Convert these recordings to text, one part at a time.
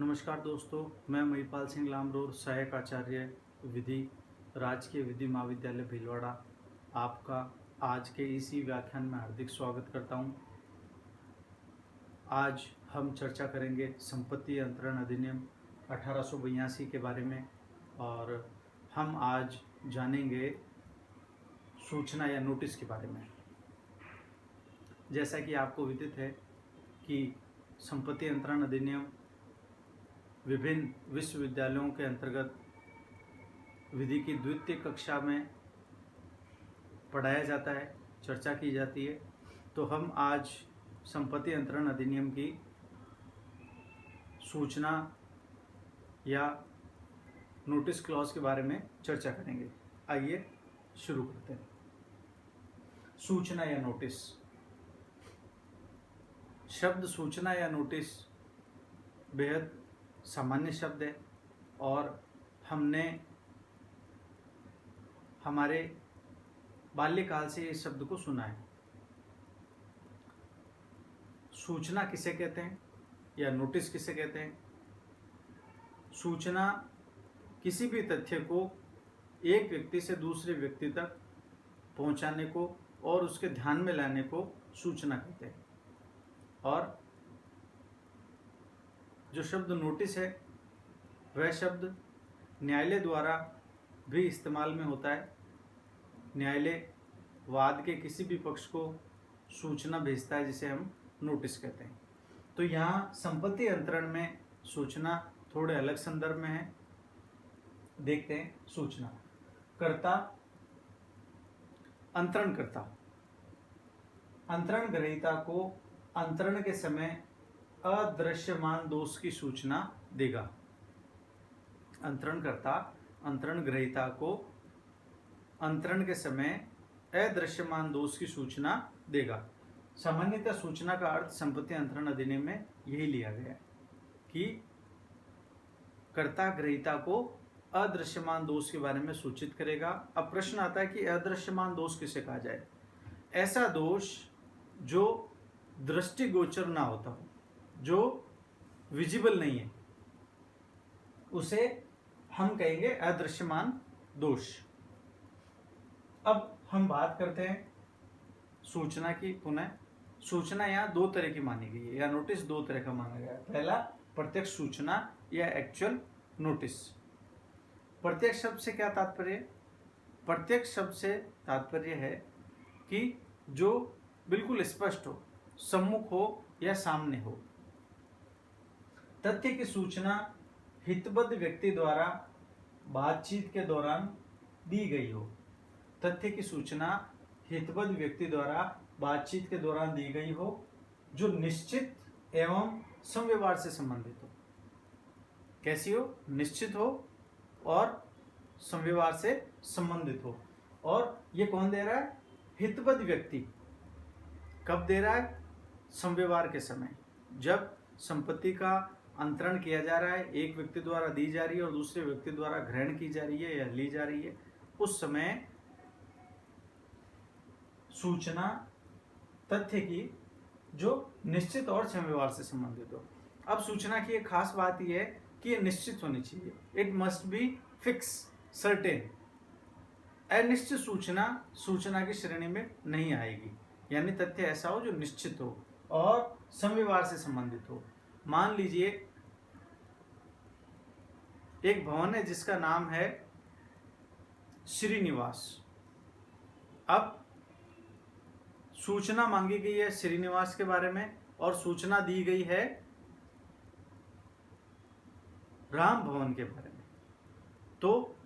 नमस्कार दोस्तों, मैं महिपाल सिंह लामरोर, सहायक आचार्य विधि, राजकीय विधि महाविद्यालय भीलवाड़ा, आपका आज के इसी व्याख्यान में हार्दिक स्वागत करता हूं। आज हम चर्चा करेंगे संपत्ति अंतरण अधिनियम 1882 के बारे में और हम आज जानेंगे सूचना या नोटिस के बारे में। जैसा कि आपको विदित है कि संपत्ति अंतरण अधिनियम विभिन्न विश्वविद्यालयों के अंतर्गत विधि की द्वितीय कक्षा में पढ़ाया जाता है, चर्चा की जाती है। तो हम आज संपत्ति अंतरण अधिनियम की सूचना या नोटिस क्लॉज के बारे में चर्चा करेंगे। आइए शुरू करते हैं। सूचना या नोटिस। शब्द सूचना या नोटिस बेहद सामान्य शब्द है और हमने हमारे बाल्यकाल से इस शब्द को सुना है। सूचना किसे कहते हैं या नोटिस किसे कहते हैं? सूचना किसी भी तथ्य को एक व्यक्ति से दूसरे व्यक्ति तक पहुंचाने को और उसके ध्यान में लाने को सूचना कहते हैं। और जो शब्द नोटिस है वह शब्द न्यायालय द्वारा भी इस्तेमाल में होता है। न्यायालय वाद के किसी भी पक्ष को सूचना भेजता है जिसे हम नोटिस कहते हैं। तो यहाँ संपत्ति अंतरण में सूचना थोड़े अलग संदर्भ में है। देखते हैं। सूचना कर्ता, अंतरण कर्ता अंतरण ग्रहीता को अंतरण के समय अदृश्यमान दोष की सूचना देगा। अंतरण कर्ता अंतरण ग्रहीता को अंतरण के समय अदृश्यमान दोष की सूचना देगा। सामान्यतः सूचना का अर्थ संपत्ति अंतरण अधिनियम में यही लिया गया है कि कर्ता ग्रहीता को अदृश्यमान दोष के बारे में सूचित करेगा। अब प्रश्न आता है कि अदृश्यमान दोष किसे कहा जाए? ऐसा दोष जो दृष्टिगोचर ना होता हो, जो विजिबल नहीं है, उसे हम कहेंगे अदृश्यमान दोष। अब हम बात करते हैं सूचना की। पुनः सूचना यहाँ दो तरह की मानी गई है या नोटिस दो तरह का माना गया है। पहला प्रत्यक्ष सूचना या एक्चुअल नोटिस। प्रत्यक्ष शब्द से क्या तात्पर्य? प्रत्यक्ष शब्द से तात्पर्य है कि जो बिल्कुल स्पष्ट हो, सम्मुख हो या सामने हो। तथ्य की सूचना हितबद्ध व्यक्ति द्वारा बातचीत के दौरान दी गई हो। तथ्य की सूचना हितबद्ध व्यक्ति द्वारा बातचीत के दौरान दी गई हो, जो निश्चित एवं समव्यवहार से संबंधित हो। कैसी हो? निश्चित हो और समव्यवहार से संबंधित हो। और ये कौन दे रहा है? हितबद्ध व्यक्ति। कब दे रहा है? समव्यवहार के समय, जब संपत्ति का अंतरण किया जा रहा है, एक व्यक्ति द्वारा दी जा रही है और दूसरे व्यक्ति द्वारा ग्रहण की जा रही है या ली जा रही है, उस समय सूचना तथ्य की जो निश्चित और समव्यवहार से संबंधित हो। अब सूचना की एक खास बात यह है कि यह निश्चित होनी चाहिए। It must be fix, certain. अनिश्चित सूचना सूचना की श्रेणी में नहीं आएगी। यानी तथ्य ऐसा हो जो निश्चित हो और समव्यवहार से संबंधित हो। मान लीजिए एक भवन है जिसका नाम है श्रीनिवास। अब सूचना मांगी गई है श्रीनिवास के बारे में और सूचना दी गई है राम भवन के बारे में। तो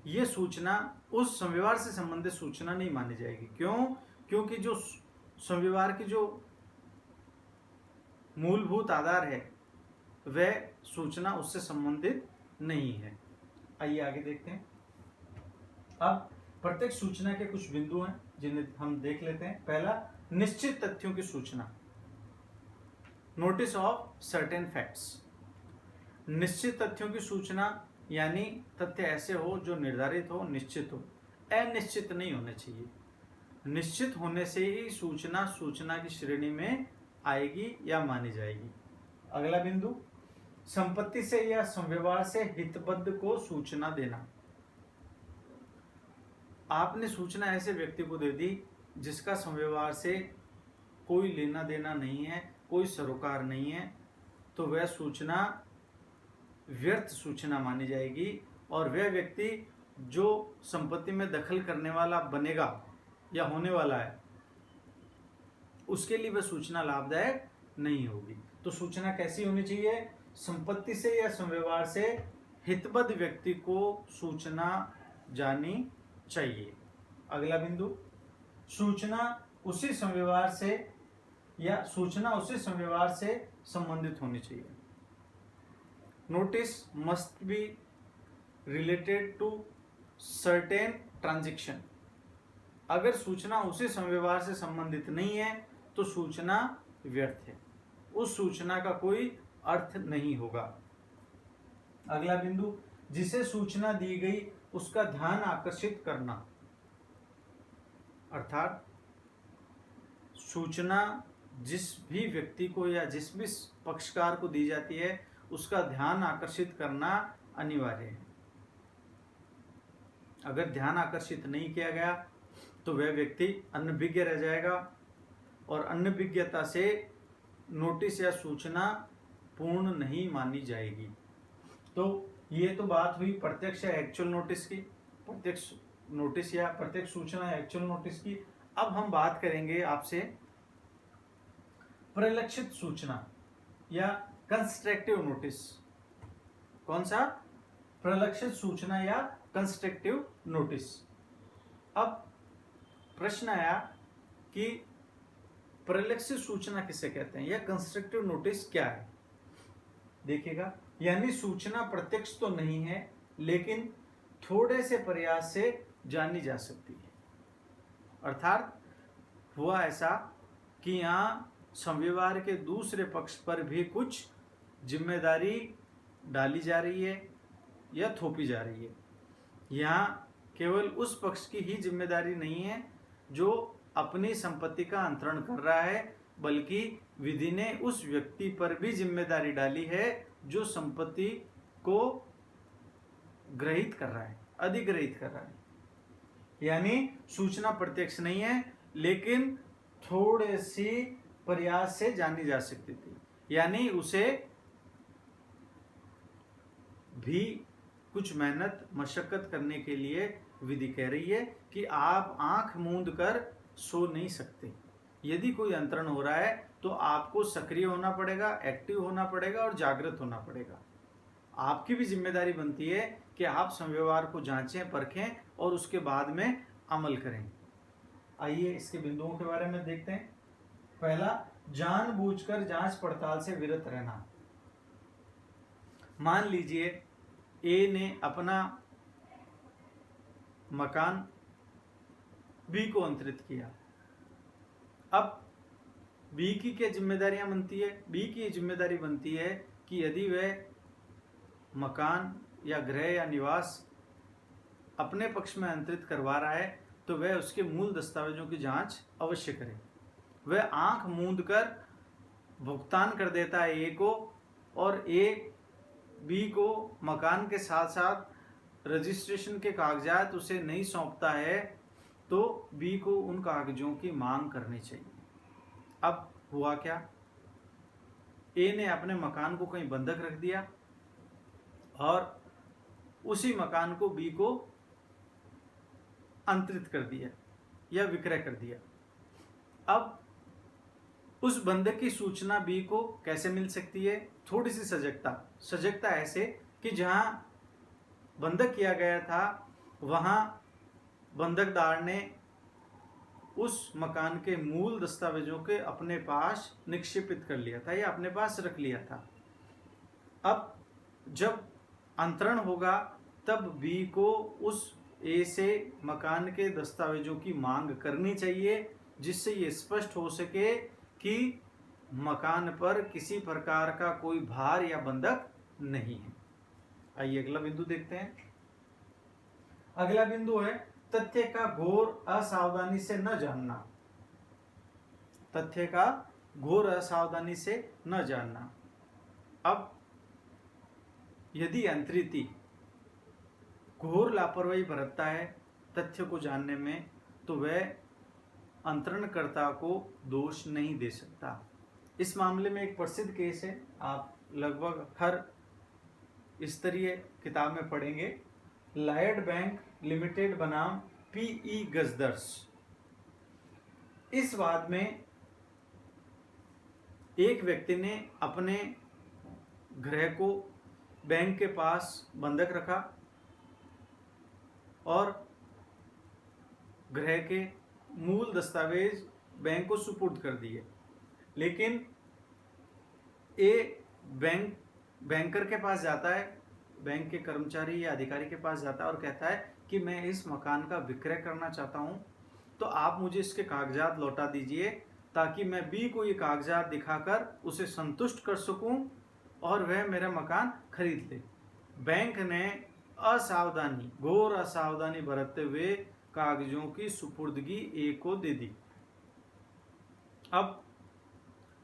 यह सूचना उस समव्यवहार से संबंधित सूचना नहीं मानी जाएगी। क्यों? क्योंकि जो समव्यवहार की जो मूलभूत आधार है वह सूचना उससे संबंधित नहीं है। आइए आगे देखते हैं। अब प्रत्येक सूचना के कुछ बिंदु हैं जिन्हें हम देख लेते हैं। पहला, निश्चित तथ्यों की सूचना, नोटिस ऑफ सर्टेन फैक्ट्स। निश्चित तथ्यों की सूचना यानी तथ्य ऐसे हो जो निर्धारित हो, निश्चित हो, अनिश्चित नहीं होने चाहिए। निश्चित होने से ही सूचना की श्रेणी में आएगी या मानी जाएगी। अगला बिंदु, संपत्ति से या संव्यवहार से हितबद्ध को सूचना देना। आपने सूचना ऐसे व्यक्ति को दे दी जिसका संव्यवहार से कोई लेना देना नहीं है, कोई सरोकार नहीं है, तो वह सूचना व्यर्थ सूचना मानी जाएगी और वह व्यक्ति जो संपत्ति में दखल करने वाला बनेगा या होने वाला है उसके लिए वह सूचना लाभदायक नहीं होगी। तो सूचना कैसी होनी चाहिए? संपत्ति से या संव्यवहार से हितबद्ध व्यक्ति को सूचना जानी चाहिए। अगला बिंदु, सूचना उसी संव्यवहार से या सूचना उसी संव्यवहार से संबंधित होनी चाहिए। Notice must be related to certain transaction. अगर सूचना उसी संव्यवहार से संबंधित नहीं है तो सूचना व्यर्थ है, उस सूचना का कोई अर्थ नहीं होगा। अगला बिंदु, जिसे सूचना दी गई उसका ध्यान आकर्षित करना। अर्थात सूचना जिस भी व्यक्ति को या जिस भी पक्षकार को दी जाती है उसका ध्यान आकर्षित करना अनिवार्य है। अगर ध्यान आकर्षित नहीं किया गया तो वह व्यक्ति अनभिज्ञ रह जाएगा और अनभिज्ञता से नोटिस या सूचना पूर्ण नहीं मानी जाएगी। तो ये तो बात हुई प्रत्यक्ष या एक्चुअल नोटिस की, प्रत्यक्ष नोटिस या प्रत्यक्ष सूचना या एक्चुअल नोटिस की। अब हम बात करेंगे आपसे परिलक्षित सूचना या कंस्ट्रक्टिव नोटिस। कौन सा? परिलक्षित सूचना या कंस्ट्रक्टिव नोटिस। अब प्रश्न आया कि परिलक्षित सूचना किसे कहते हैं या कंस्ट्रक्टिव नोटिस क्या है? देखिएगा, यानी सूचना प्रत्यक्ष तो नहीं है लेकिन थोड़े से प्रयास से जानी जा सकती है। अर्थात हुआ ऐसा कि यहाँ संव्यवहार के दूसरे पक्ष पर भी कुछ जिम्मेदारी डाली जा रही है या थोपी जा रही है। यहाँ केवल उस पक्ष की ही जिम्मेदारी नहीं है जो अपनी संपत्ति का अंतरण कर रहा है, बल्कि विधि ने उस व्यक्ति पर भी जिम्मेदारी डाली है जो संपत्ति को ग्रहित कर रहा है, अधिग्रहित कर रहा है। यानी सूचना प्रत्यक्ष नहीं है लेकिन थोड़े सी प्रयास से जानी जा सकती थी, यानी उसे भी कुछ मेहनत मशक्कत करने के लिए विधि कह रही है कि आप आंख मूंद कर सो नहीं सकते। यदि कोई अंतरण हो रहा है तो आपको सक्रिय होना पड़ेगा, एक्टिव होना पड़ेगा और जागृत होना पड़ेगा। आपकी भी जिम्मेदारी बनती है कि आप संव्यवहार को जांचें, परखें और उसके बाद में अमल करें। आइए इसके बिंदुओं के बारे में देखते हैं। पहला, जानबूझकर जांच पड़ताल से विरत रहना। मान लीजिए ए ने अपना मकान बी को अंतरित किया। अब बी की क्या जिम्मेदारियां बनती है? बी की जिम्मेदारी बनती है कि यदि वह मकान या गृह या निवास अपने पक्ष में अंतरित करवा रहा है तो वह उसके मूल दस्तावेजों की जांच अवश्य करे। वह आंख मूंद कर भुगतान कर देता है ए को और ए बी को मकान के साथ साथ रजिस्ट्रेशन के कागजात उसे नहीं सौंपता है तो बी को उन कागजों की मांग करनी चाहिए। अब हुआ क्या? ए ने अपने मकान को कहीं बंधक रख दिया और उसी मकान को बी को अंतरित कर दिया या विक्रय कर दिया। अब उस बंधक की सूचना बी को कैसे मिल सकती है? थोड़ी सी सजगता ऐसे कि जहां बंधक किया गया था वहां बंधकदार ने उस मकान के मूल दस्तावेजों के अपने पास निक्षेपित कर लिया था या अपने पास रख लिया था। अब जब अंतरण होगा तब बी को उस ए से मकान के दस्तावेजों की मांग करनी चाहिए जिससे ये स्पष्ट हो सके कि मकान पर किसी प्रकार का कोई भार या बंधक नहीं है। आइए अगला बिंदु देखते हैं। अगला बिंदु है तथ्य का घोर असावधानी से न जानना। तथ्य का घोर असावधानी से न जानना। अब यदि अंतरिती घोर लापरवाही बरतता है तथ्य को जानने में, तो वह अंतरणकर्ता को दोष नहीं दे सकता। इस मामले में एक प्रसिद्ध केस है, आप लगभग हर स्तरीय किताब में पढ़ेंगे। लायड बैंक लिमिटेड बनाम पीई गजदर्स। इस वाद में एक व्यक्ति ने अपने गृह को बैंक के पास बंधक रखा और गृह के मूल दस्तावेज बैंक को सुपुर्द कर दिए, लेकिन बैंकर के पास जाता है, बैंक के कर्मचारी या अधिकारी के पास जाता है और कहता है कि मैं इस मकान का विक्रय करना चाहता हूं, तो आप मुझे इसके कागजात लौटा दीजिए ताकि मैं बी को ये कागजात दिखाकर उसे संतुष्ट कर सकूं और वह मेरा मकान खरीद ले। बैंक ने घोर असावधानी बरतते हुए कागजों की सुपुर्दगी ए को दे दी।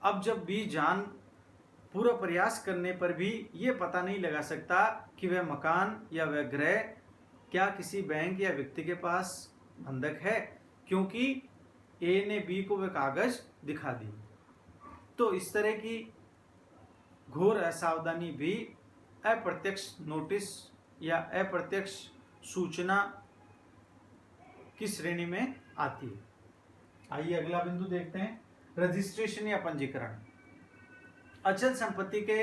अब जब बी जान पूरा प्रयास करने पर भी ये पता नहीं लगा सकता कि वह मकान या वह गृह क्या किसी बैंक या व्यक्ति के पास बंधक है, क्योंकि ए ने बी को वह कागज दिखा दी। तो इस तरह की घोर असावधानी भी अप्रत्यक्ष नोटिस या अप्रत्यक्ष सूचना की श्रेणी में आती है। आइए अगला बिंदु देखते हैं, रजिस्ट्रेशन या पंजीकरण। अचल संपत्ति के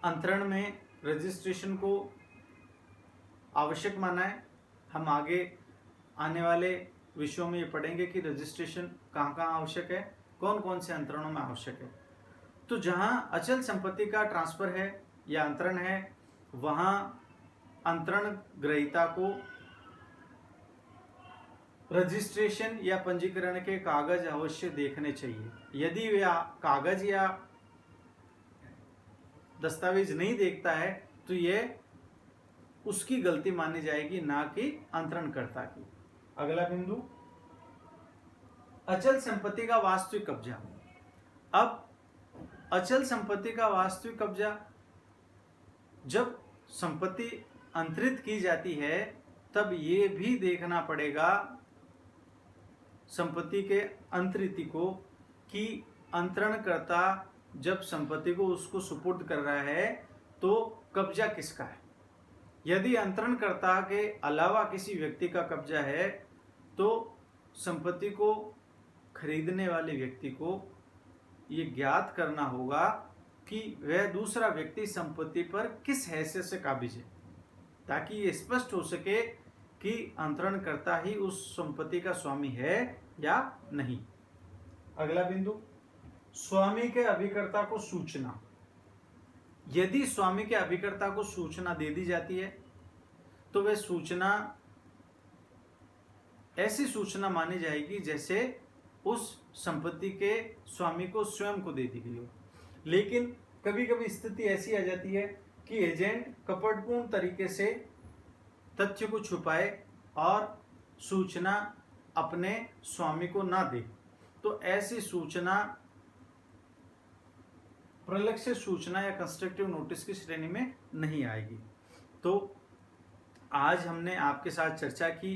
अंतरण में रजिस्ट्रेशन को आवश्यक माना है। हम आगे आने वाले विषयों में ये पढ़ेंगे कि रजिस्ट्रेशन कहाँ कहाँ आवश्यक है, कौन कौन से अंतरणों में आवश्यक है। तो जहाँ अचल संपत्ति का ट्रांसफर है या अंतरण है, वहाँ अंतरण ग्रहीता को रजिस्ट्रेशन या पंजीकरण के कागज अवश्य देखने चाहिए। यदि वह कागज या दस्तावेज नहीं देखता है तो यह उसकी गलती मानी जाएगी, ना कि अंतरणकर्ता की। अगला बिंदु, अचल संपत्ति का वास्तविक कब्जा। अब अचल संपत्ति का वास्तविक कब्जा, जब संपत्ति अंतरित की जाती है तब ये भी देखना पड़ेगा संपत्ति के अंतरिती को कि अंतरणकर्ता जब संपत्ति को उसको सुपुर्द कर रहा है तो कब्जा किसका है। यदि अंतरणकर्ता के अलावा किसी व्यक्ति का कब्जा है तो संपत्ति को खरीदने वाले व्यक्ति को ये ज्ञात करना होगा कि वह दूसरा व्यक्ति संपत्ति पर किस हैसियत से काबिज है, ताकि ये स्पष्ट हो सके कि अंतरणकर्ता ही उस संपत्ति का स्वामी है या नहीं। अगला बिंदु, स्वामी के अभिकर्ता को सूचना। यदि स्वामी के अभिकर्ता को सूचना दे दी जाती है तो वह सूचना ऐसी सूचना मानी जाएगी जैसे उस संपत्ति के स्वामी को स्वयं को दे दी गई हो। लेकिन कभी कभी स्थिति ऐसी आ जाती है कि एजेंट कपटपूर्ण तरीके से तथ्य को छुपाए और सूचना अपने स्वामी को ना दे, तो ऐसी सूचना प्रलक्षित सूचना या कंस्ट्रक्टिव नोटिस की श्रेणी में नहीं आएगी। तो आज हमने आपके साथ चर्चा की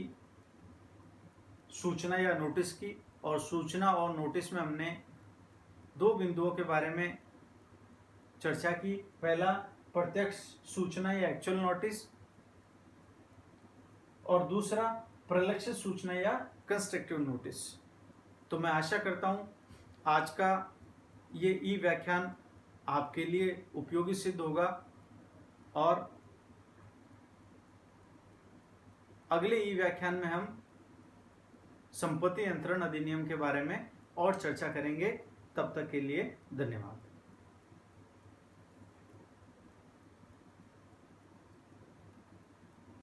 सूचना या नोटिस की, और सूचना और नोटिस में हमने दो बिंदुओं के बारे में चर्चा की। पहला, प्रत्यक्ष सूचना या एक्चुअल नोटिस, और दूसरा प्रलक्षित सूचना या कंस्ट्रक्टिव नोटिस। तो मैं आशा करता हूं आज का ये ई व्याख्यान आपके लिए उपयोगी सिद्ध होगा, और अगले ई व्याख्यान में हम संपत्ति अंतरण अधिनियम के बारे में और चर्चा करेंगे। तब तक के लिए धन्यवाद।